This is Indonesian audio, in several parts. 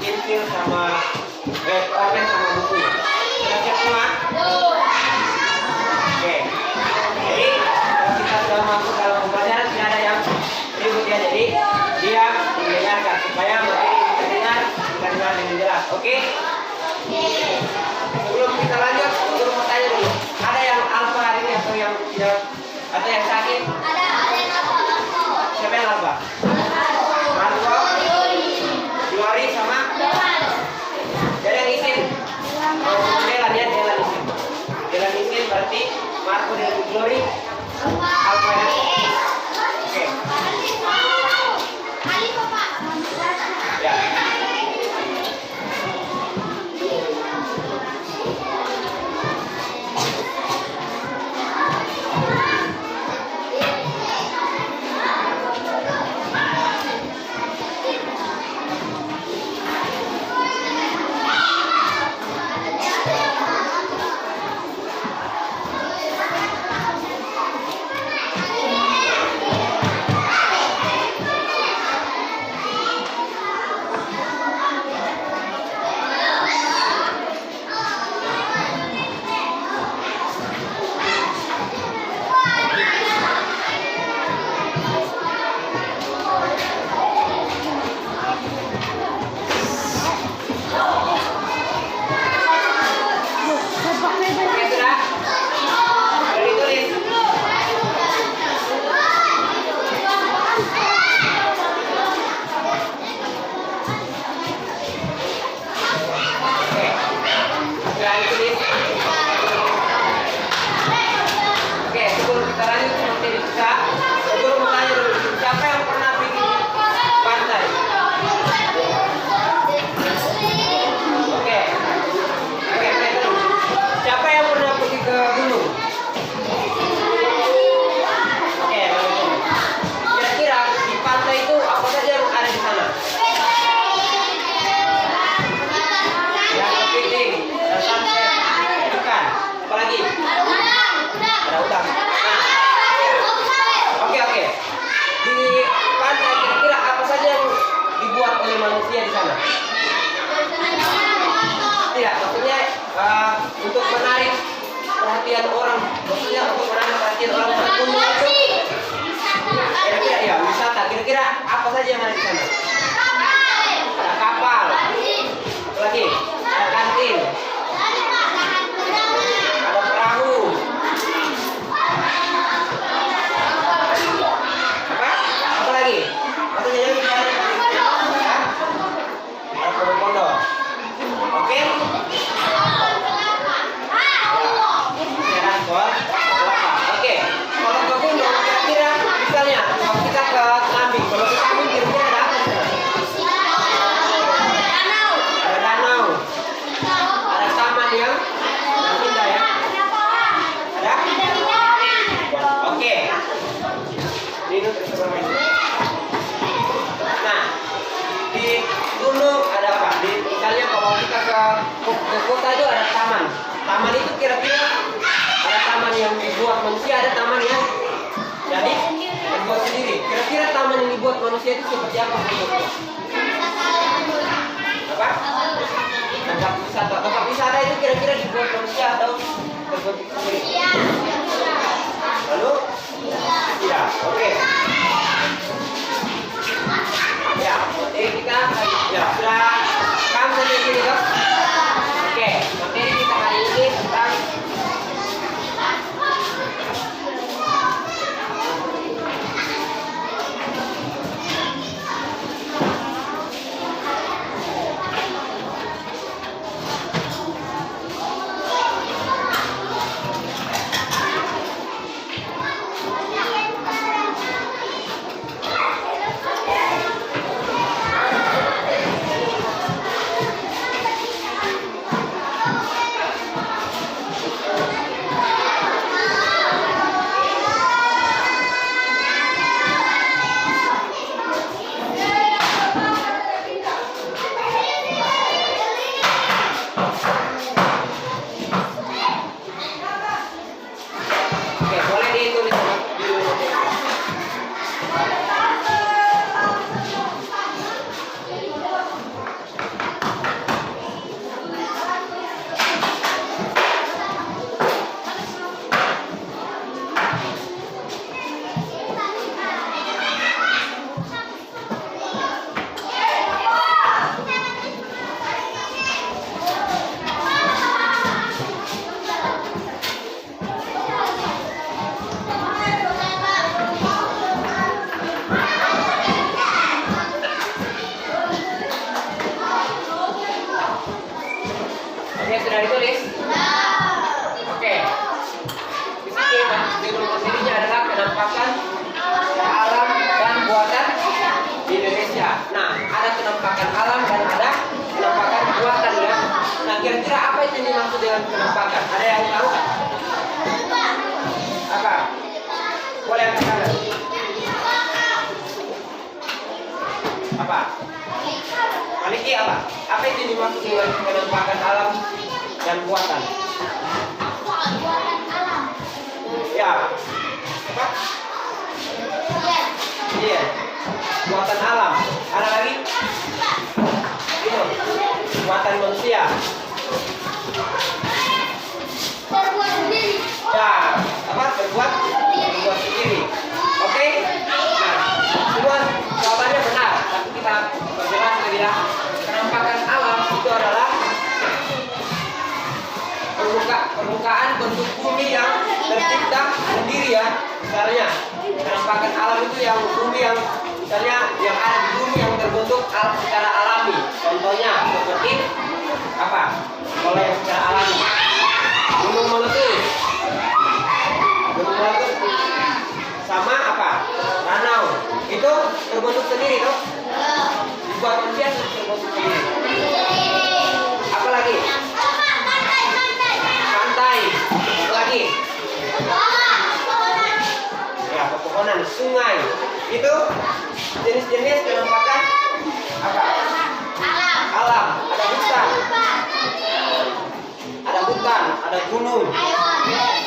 pensil sama pulpen sama buku. Sudah siap semua? Oke. Jadi kalau kita sudah masuk dalam pembelajaran tidak ada yang ribut ya. Jadi dia mendengarkan supaya materi kita dengar dengan jelas. Oke? Sebelum kita lanjut, guru mau tanya dulu. Ada yang alfa hari ini atau yang tidak? Atau yang sakit? Ada yang alfa. Siapa yang alfa? Marco, Glory sama? Jadi yang isin? Delan ya, Delan isin. Delan isin berarti Marco dan Glory alfa ya? Oke. Ya. Manusia di sana. Tidak, maksudnya untuk menarik perhatian orang, maksudnya untuk menarik perhatian orang berkunjung itu. Kira-kira ya wisata. Kira-kira apa saja yang ada di sana? Ada kapal. Apa lagi? Ada kantin. Ada perahu. Apa? Apa lagi? Apa saja yang bisa pondok. Oke? Oke. Kalau ke gunung kira-kira misalnya kalau kita ke Kambing, kalau ke Kambing kira-kira ada apa di sana? Ada danau. Ada taman yang indah ya. Ada? Oke. Ini bermain. Nah, di gunung ada apa? Misalnya kalau kita ke kota itu ada taman. Taman itu kira-kira ada taman yang dibuat manusia, ada taman yang jadi dibuat sendiri. Kira-kira taman yang dibuat manusia itu seperti apa bentuknya? Apa? Tempat wisata. Tempat wisata itu kira-kira dibuat manusia atau terbentuk sendiri? Lalu? Tidak. Oke. Ya, jadi kita ya sudah paham sampai sini dok? Oke, materi kita hari ini tentang Ini sudah ditulis? Oke. Di sini judul sendirinya adalah penampakan alam dan buatan di Indonesia. Nah, ada penampakan alam dan ada penampakan buatan ya. Nah, kira-kira apa itu yang dimaksud dengan penampakan? Ada yang tahu? Apa? Boleh angkat tangan. Apa? Maliki apa? Apa itu dimaksud dengan penampakan alam dan buatan? Ya. Apa? Iya. Buatan alam. Ada lagi? Itu. Buatan manusia. Ya, apa? Berbuat sendiri. Oke? Nah, semua jawabannya benar. Tapi kita perjelas lagi ya. Penampakan alam itu adalah permukaan bentuk bumi yang tercipta sendiri ya. Misalnya, penampakan alam itu yang bumi yang misalnya yang ada di bumi yang terbentuk secara alami. Contohnya seperti apa? Kalau yang secara alami, gunung meletus. Gunung meletus sama apa? Danau. Itu terbentuk sendiri toh? Dibuat manusia terbentuk sendiri. Apa lagi? Pantai. Apa lagi? Ya, pepohonan, sungai. Itu jenis-jenis penampakan apa? Alam. Ada hutan. Ada hutan, ada gunung.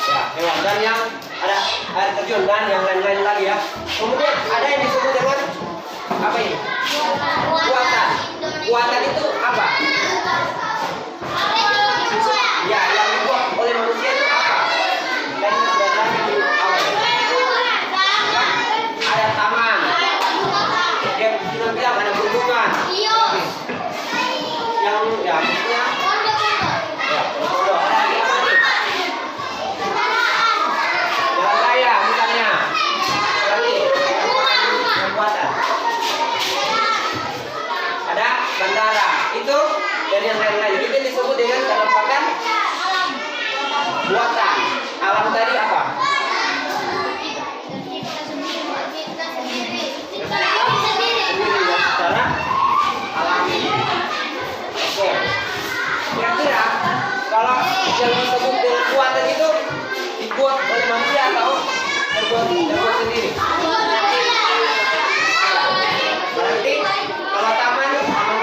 Ya, hewan dan yang ada air terjun dan yang lain-lain lagi ya. Kemudian ada yang disebut dengan apa ini? Buatan. Buatan itu apa? Ya, yang dibuat oleh manusia itu apa? Dan sudah di awal. Ada taman. Dia sudah bilang ada bendungan. Yang ya maksudnya ya, ada lagi apa nih? Jalan raya misalnya. Lagi buatan. Ada bandara. Itu dan yang lain-lain. Itu disebut dengan penampakan buatan. Alam tadi apa? Sendiri ya, secara alami. Oke. Kira-kira kalau yang disebut dengan buatan itu dibuat oleh manusia atau terbuat sendiri? Berarti kalau taman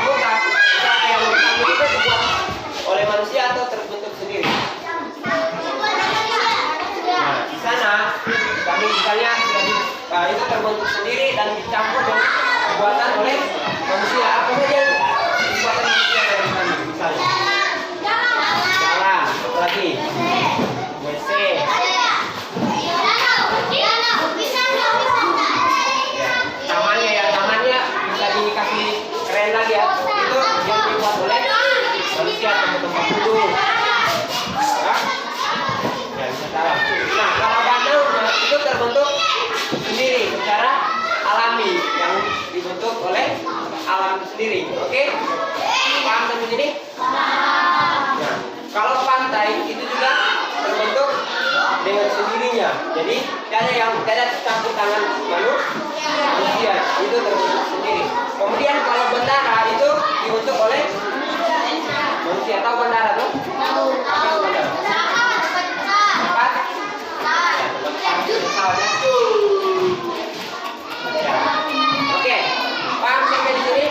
kota, yang itu dibuat oleh manusia atau terbentuk sendiri? Nah, di sana kami misalnya itu terbentuk sendiri dan dicampur dengan buatan oleh manusia. Apa saja yang dibuatkan manusia dalam kami misalnya? Jalan, apa lagi? WC. Tamannya ya, tamannya bisa dikasih keren lagi ya. Itu yang dibuat oleh manusia, tempat duduk. Ya, bisa tahu. Nah, kalau danau itu terbentuk sendiri secara alami yang dibentuk oleh alam sendiri. Oke? Paham sampai sini? Nah, kalau pantai itu juga terbentuk dengan sendirinya. Jadi tidak campur tangan manusia, itu terbentuk sendiri. Kemudian kalau bandara itu dibentuk oleh manusia. Tahu bandara tuh? Tahu. Apa itu bandara? Tempat? Ya. Oke. Paham sampai di sini?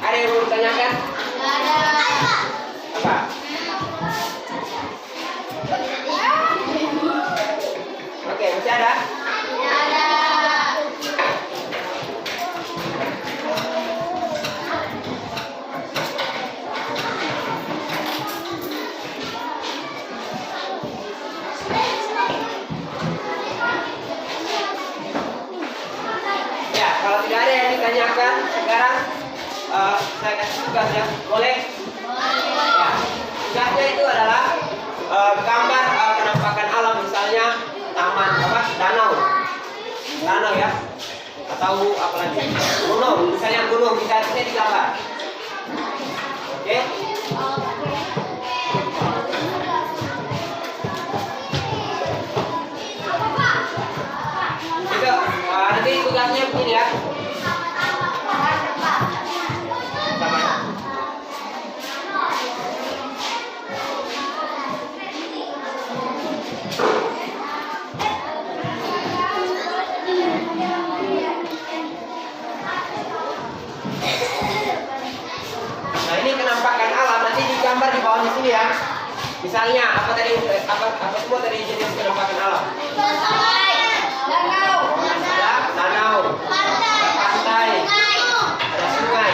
Ada yang mau ditanyakan? Apa? Oke, masih ada? Ya, kalau tidak ada yang ditanyakan, sekarang saya kasih tugas ya. Boleh? Ya. Tugasnya itu adalah gambar penampakan alam, misalnya taman apa? Danau ya. Atau apa lagi? Gunung, misalnya gunung bisa digambar. Oke? ini penampakan alam, nanti digambar di bawahnya sini ya. Misalnya apa semua tadi jenis penampakan alam? Ada danau, pantai, ada sungai,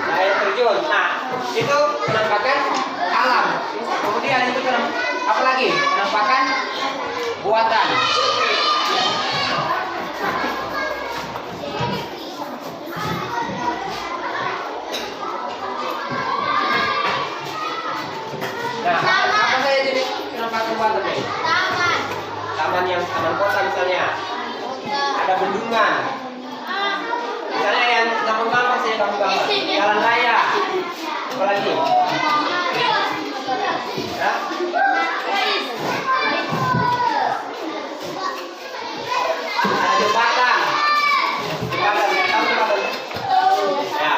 ada air terjun. Nah, itu penampakan alam. Kemudian itu apa lagi? Penampakan buatan. Nah, apa saja jenis penampakan buatan nih? Taman kota misalnya. Ada bendungan. Misalnya yang gampang-gampang saja gampang-gampang. Jalan raya. Apalagi? Ya? Ada jembatan. Jembatan, tahu jembatan? Ya.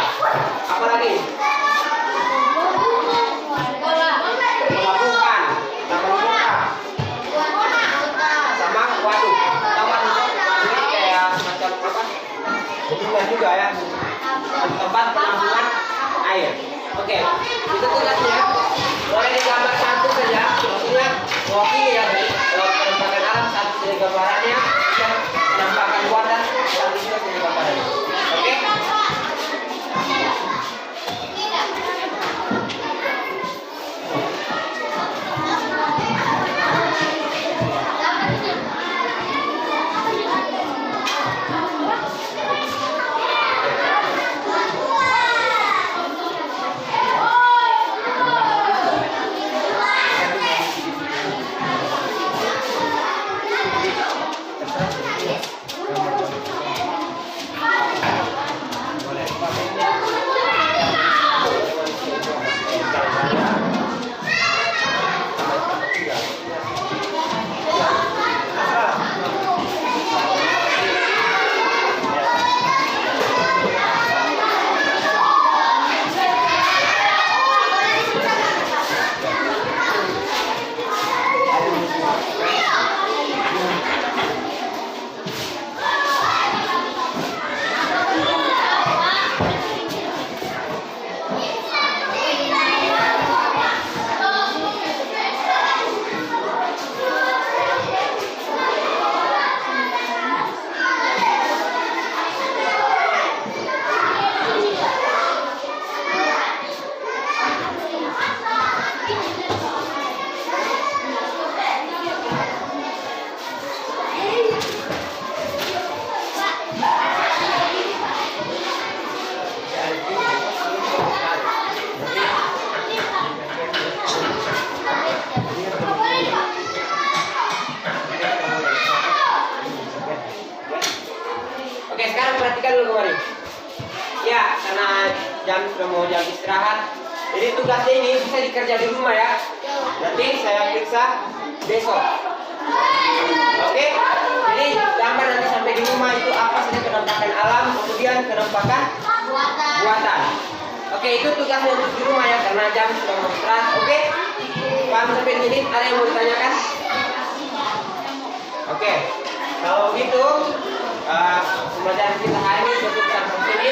Apa lagi? Pelabuhan, taman kota. Sama waduk. Tahu waduk? Waduk ini kayak semacam apa? Bendungan juga ya. Tempat penampungan air. Oke, itu tugasnya. Boleh digambar satu saja, maksudnya mewakili ya dari penampakan alam satu dari gambarannya dan penampakan buatan satu juga dari gambarannya. Oke? Oke, sekarang perhatikan dulu kembali. Ya, karena sudah mau jam istirahat. Jadi tugasnya ini bisa dikerja di rumah ya. Nanti saya periksa besok. Oke, jadi gambar nanti sampai di rumah itu apa saja penampakan alam, kemudian penampakan buatan. Oke, itu tugasnya untuk di rumah ya, karena jam sudah mau istirahat. Oke, paham sampai di sini? Ada yang mau ditanyakan? Oke, kalau gitu pembelajaran kita hari ini cukup sampai sini.